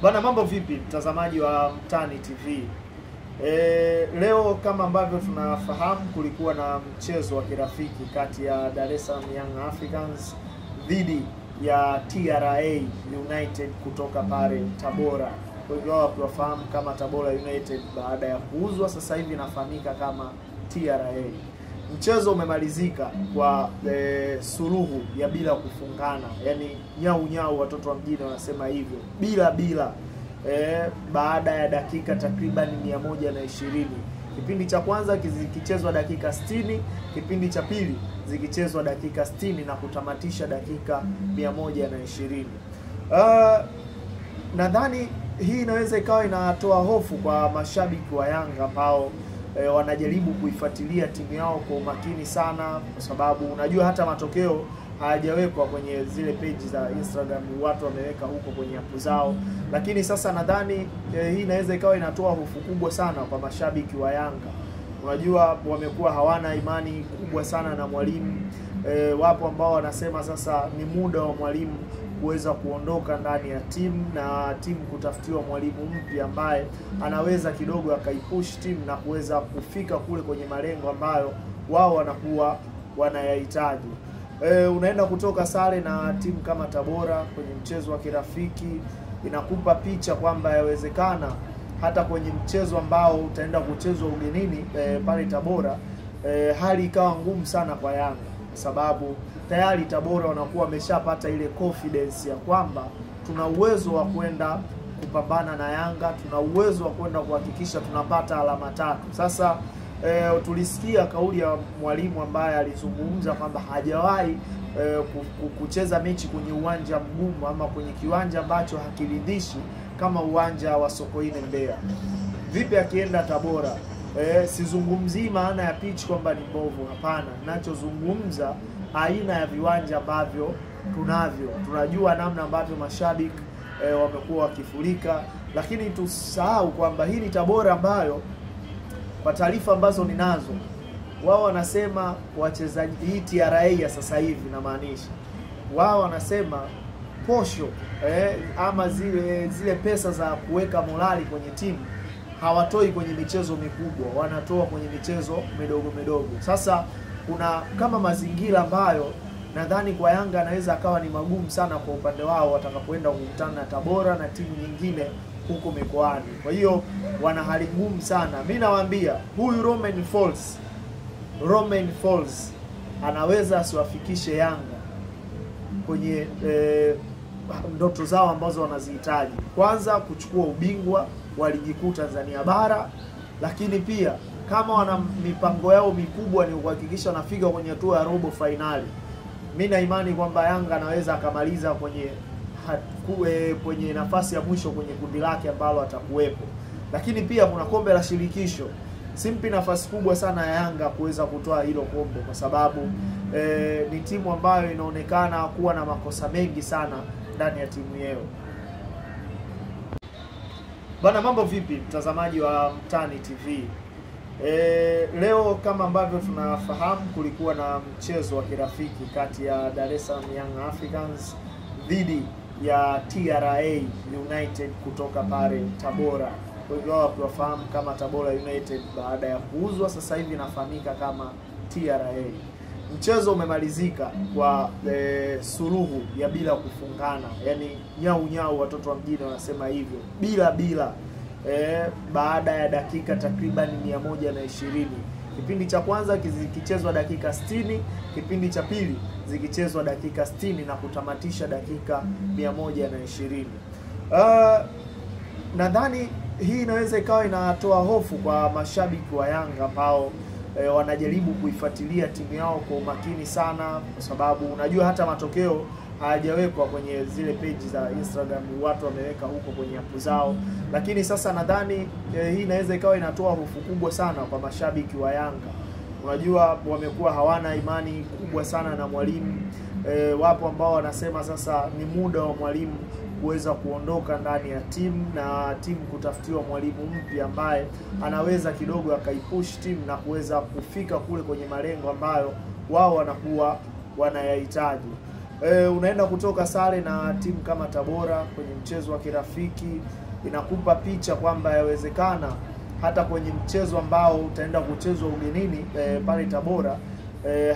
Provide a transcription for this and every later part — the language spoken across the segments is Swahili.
Bana, mambo vipi mtazamaji wa Mtaani TV? Leo kama ambavyo tunafahamu kulikuwa na mchezo wa kirafiki kati ya Dar es Salaam Young Africans dhidi ya TRA United kutoka pale Tabora. Kwa hivyo wao wakiwafahamu kama Tabora United baada ya kuuzwa sasa hivi inafahamika kama TRA. Mchezo umemalizika kwa suluhu ya bila kufungana, yani nyau watoto wa mjini wanasema hivyo, bila baada ya dakika takriban 120. Kipindi cha kwanza kikichezwa dakika 60, kipindi cha pili zikichezwa dakika 60 na kutamatisha dakika 120. Nadhani hii inaweza ikawa inatoa hofu kwa mashabiki wa Yanga ambao wanajaribu kuifuatilia timu yao kwa umakini sana, kwa sababu unajua hata matokeo hayajawekwa kwenye zile page za Instagram, watu wameweka huko kwenye app zao. Lakini sasa nadhani hii inaweza ikawa inatoa hofu kubwa sana kwa mashabiki wa Yanga. Unajua wamekuwa hawana imani kubwa sana na mwalimu. Wapo ambao wanasema sasa ni muda wa mwalimu kuweza kuondoka ndani ya timu na timu kutafutiwa mwalimu mpya ambaye anaweza kidogo akaipush timu na kuweza kufika kule kwenye malengo ambayo wao wanakuwa wanayahitaji. Unaenda kutoka sare na timu kama Tabora kwenye mchezo wa kirafiki, inakupa picha kwamba yawezekana hata kwenye mchezo ambao utaenda kuchezwa ugenini pale Tabora, hali ikawa ngumu sana kwa Yanga, sababu tayari Tabora wanakuwa wameshapata ile confidence ya kwamba tuna uwezo wa kwenda kupambana na Yanga, tuna uwezo wa kwenda kuhakikisha tunapata alama 3. Sasa tulisikia kauli ya mwalimu ambaye alizungumza kwamba hajawahi kucheza mechi kwenye uwanja mgumu ama kwenye kiwanja ambacho hakiridhishi kama uwanja wa Sokoine Mbeya. Vipi akienda Tabora? Sizungumzii maana ya pitch kwamba ni mbovu, hapana. Ninachozungumza aina ya viwanja ambavyo tunavyo. Tunajua namna ambavyo mashabiki wamekuwa wakifurika, lakini tusahau kwamba hii ni Tabora ambayo kwa taarifa ambazo ninazo wao wanasema wachezaji, hii TRA ya sasa hivi na maanisha, wao wanasema posho ama zile pesa za kuweka morali kwenye timu hawatoi kwenye michezo mikubwa, wanatoa kwenye michezo midogo. Sasa kuna kama mazingira ambayo nadhani kwa Yanga anaweza akawa ni magumu sana kwa upande wao watakapoenda kukutana na Tabora na timu nyingine huko mikoani. Kwa hiyo wana hali ngumu sana. Mimi nawaambia huyu Romain Folz anaweza asiwafikishe Yanga kwenye ndoto zao ambazo wanazihitaji. Kwanza kuchukua ubingwa wa ligi kuu Tanzania bara, lakini pia kama wana mipango yao mikubwa ni kuhakikisha wanafika kwenye hatua ya robo finali, mimi na imani kwamba Yanga anaweza akamaliza kwenye nafasi ya mwisho kwenye kundi lake ambalo atakuwepo. Lakini pia kuna kombe la shirikisho. Simpi nafasi kubwa sana ya Yanga kuweza kutoa hilo kombe, kwa sababu ni timu ambayo inaonekana kuwa na makosa mengi sana ndani ya timu yao. Bana, mambo vipi mtazamaji wa Mtaani TV? Leo kama ambavyo tunafahamu kulikuwa na mchezo wa kirafiki kati ya Dar es Salaam Young Africans dhidi ya TRA United kutoka pale Tabora. Kwa hivyo wao wakiwafahamu kama Tabora United baada ya kuuzwa sasa hivi inafahamika kama TRA. Mchezo umemalizika kwa suluhu ya bila kufungana, yani nyau watoto wa mjini wanasema hivyo, bila baada ya dakika takriban 120. Kipindi cha kwanza kikichezwa dakika 60, kipindi cha pili zikichezwa dakika 60 na kutamatisha dakika 120. Nadhani hii inaweza ikawa inatoa hofu kwa mashabiki wa Yanga ambao wanajaribu kuifuatilia timu yao kwa umakini sana, kwa sababu unajua hata matokeo hayajawekwa kwenye zile page za Instagram, watu wameweka huko kwenye app zao. Lakini sasa nadhani hii inaweza ikawa inatoa hofu kubwa sana kwa mashabiki wa Yanga. Unajua wamekuwa hawana imani kubwa sana na mwalimu. Wapo ambao wanasema sasa ni muda wa mwalimu kuweza kuondoka ndani ya timu na timu kutafutiwa mwalimu mpya ambaye anaweza kidogo akaipush timu na kuweza kufika kule kwenye malengo ambayo wao wanakuwa wanayahitaji. unaenda kutoka sare na timu kama Tabora kwenye mchezo wa kirafiki, inakupa picha kwamba yawezekana hata kwenye mchezo ambao utaenda kuchezwa ugenini pale Tabora,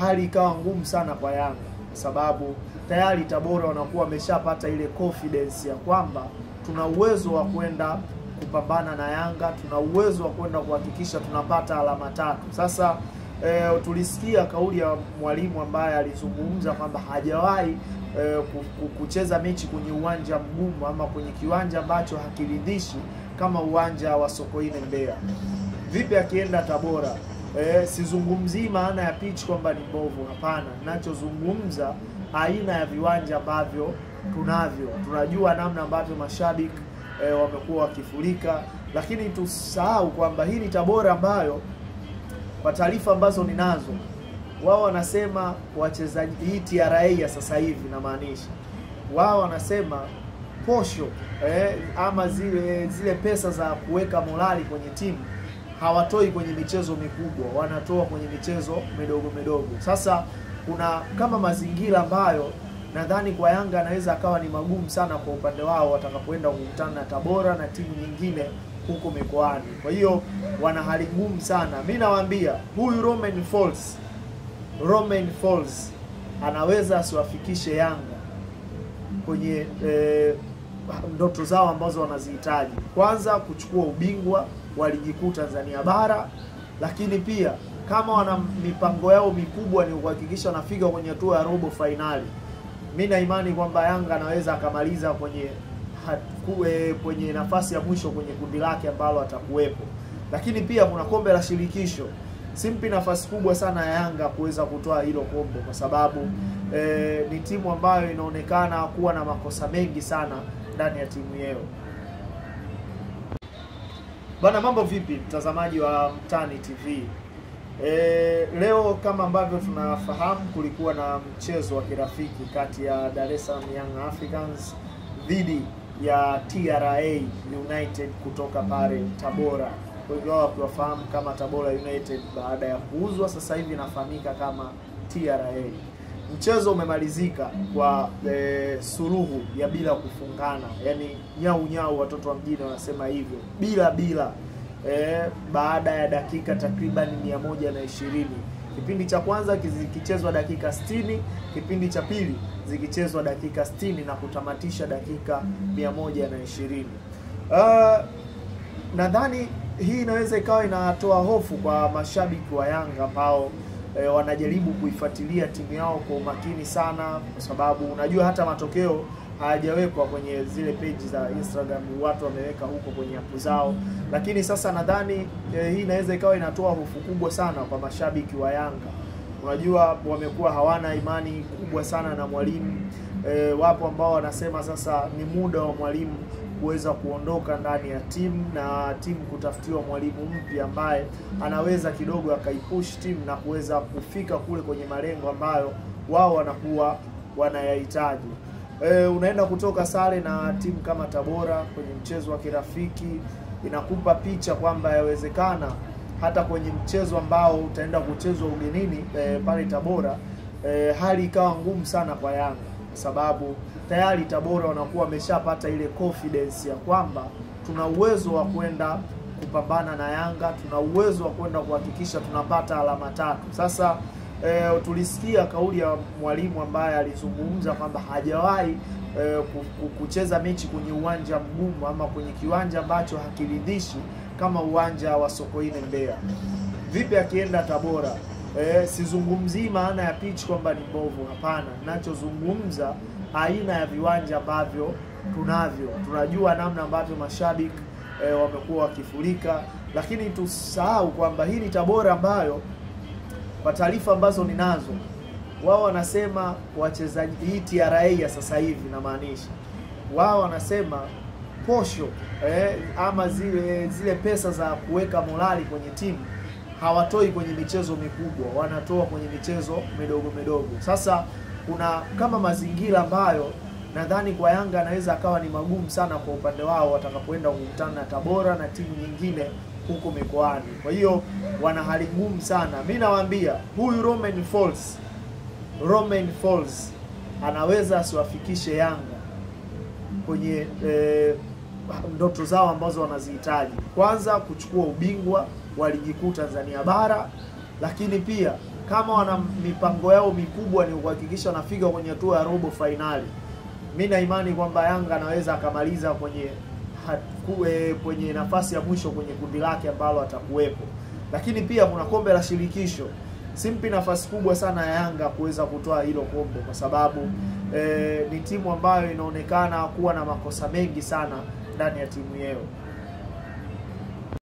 hali ikawa ngumu sana kwa Yanga, sababu tayari Tabora wanakuwa wameshapata ile confidence ya kwamba tuna uwezo wa kwenda kupambana na Yanga, tuna uwezo wa kwenda kuhakikisha tunapata alama 3. Sasa tulisikia kauli ya mwalimu ambaye alizungumza kwamba hajawahi kucheza mechi kwenye uwanja mgumu ama kwenye kiwanja ambacho hakiridhishi kama uwanja wa Sokoine Mbeya. Vipi akienda Tabora? Sizungumzii maana ya pitch kwamba ni mbovu, hapana. Ninachozungumza aina ya viwanja ambavyo tunavyo. Tunajua namna ambavyo mashabiki wamekuwa wakifurika, lakini tusahau kwamba hii ni Tabora ambayo kwa taarifa ambazo ninazo, wao wanasema wachezaji, hii TRA ya sasa hivi na maanisha, wao wanasema posho ama zile pesa za kuweka morali kwenye timu hawatoi kwenye michezo mikubwa, wanatoa kwenye michezo midogo. Sasa kuna kama mazingira ambayo nadhani kwa Yanga anaweza akawa ni magumu sana kwa upande wao watakapoenda kukutana na Tabora na timu nyingine huko mikoani. Kwa hiyo wana hali ngumu sana. Mimi nawaambia huyu Romain Folz anaweza asiwafikishe Yanga kwenye ndoto zao ambazo wanazihitaji. Kwanza kuchukua ubingwa wa ligi kuu Tanzania bara, lakini pia kama wana mipango yao mikubwa ni kuhakikisha wanafika kwenye hatua ya robo finali, mimi na imani kwamba Yanga anaweza akamaliza kwenye nafasi ya mwisho kwenye kundi lake ambalo atakuwepo. Lakini pia kuna kombe la shirikisho. Simpi nafasi kubwa sana ya Yanga kuweza kutoa hilo kombe kwa sababu ni timu ambayo inaonekana kuwa na makosa mengi sana ndani ya timu yao. Bana, mambo vipi mtazamaji wa Mtani TV? Leo kama ambavyo tunafahamu kulikuwa na mchezo wa kirafiki kati ya Dar es Salaam Young Africans dhidi ya TRA United kutoka pale Tabora. Kwa hivyo wao wakiwafahamu kama Tabora United baada ya kuuzwa sasa hivi inafahamika kama TRA. Mchezo umemalizika kwa suluhu ya bila kufungana, yani nyau watoto wa mjini wanasema hivyo, bila baada ya dakika takriban 120. Kipindi cha kwanza kikichezwa dakika 60, kipindi cha pili zikichezwa dakika 60 na kutamatisha dakika 120. Nadhani hii inaweza ikawa inatoa hofu kwa mashabiki wa Yanga ambao wanajaribu kuifuatilia timu yao kwa umakini sana, kwa sababu unajua hata matokeo hayajawekwa kwenye zile page za Instagram, watu wameweka huko kwenye app zao. Lakini sasa nadhani hii inaweza ikawa inatoa hofu kubwa sana kwa mashabiki wa Yanga. Unajua wamekuwa hawana imani kubwa sana na mwalimu. Wapo ambao wanasema sasa ni muda wa mwalimu kuweza kuondoka ndani ya timu na timu kutafutiwa mwalimu mpya ambaye anaweza kidogo akaipush timu na kuweza kufika kule kwenye malengo ambayo wao wanakuwa wanayahitaji. Unaenda kutoka sare na timu kama Tabora kwenye mchezo wa kirafiki, inakupa picha kwamba yawezekana hata kwenye mchezo ambao utaenda kuchezwa ugenini pale Tabora, hali ikawa ngumu sana kwa Yanga, sababu tayari Tabora wanakuwa wameshapata ile confidence ya kwamba tuna uwezo wa kwenda kupambana na Yanga, tuna uwezo wa kwenda kuhakikisha tunapata alama 3. Sasa tulisikia kauli ya mwalimu ambaye alizungumza kwamba hajawahi kucheza mechi kwenye uwanja mgumu ama kwenye kiwanja ambacho hakiridhishi kama uwanja wa Sokoine Mbeya. Vipi akienda Tabora? Sizungumzii maana ya pitch kwamba ni mbovu, hapana. Ninachozungumza aina ya viwanja ambavyo tunavyo. Tunajua namna ambavyo mashabiki wamekuwa wakifurika, lakini tusahau kwamba hii ni Tabora ambayo kwa taarifa ambazo ninazo, wao wanasema wachezaji, hii TRA ya sasa hivi na maanisha, wao wanasema posho ama zile pesa za kuweka morali kwenye timu hawatoi kwenye michezo mikubwa, wanatoa kwenye michezo midogo. Sasa kuna kama mazingira ambayo nadhani kwa Yanga anaweza akawa ni magumu sana kwa upande wao watakapoenda kukutana na Tabora na timu nyingine huko mikoani. Kwa hiyo wana hali ngumu sana. Mimi nawaambia huyu Romain Folz anaweza asiwafikishe Yanga kwenye ndoto zao ambazo wanazihitaji. Kwanza kuchukua ubingwa wa ligi kuu Tanzania bara, lakini pia kama wana mipango yao mikubwa ni kuhakikisha wanafika kwenye hatua ya robo finali, mimi na imani kwamba Yanga anaweza akamaliza kwenye nafasi ya mwisho kwenye kundi lake ambalo atakuwepo. Lakini pia kuna kombe la shirikisho. Simpi nafasi kubwa sana ya Yanga kuweza kutoa hilo kombe kwa sababu ni timu ambayo inaonekana kuwa na makosa mengi sana ndani ya timu yao.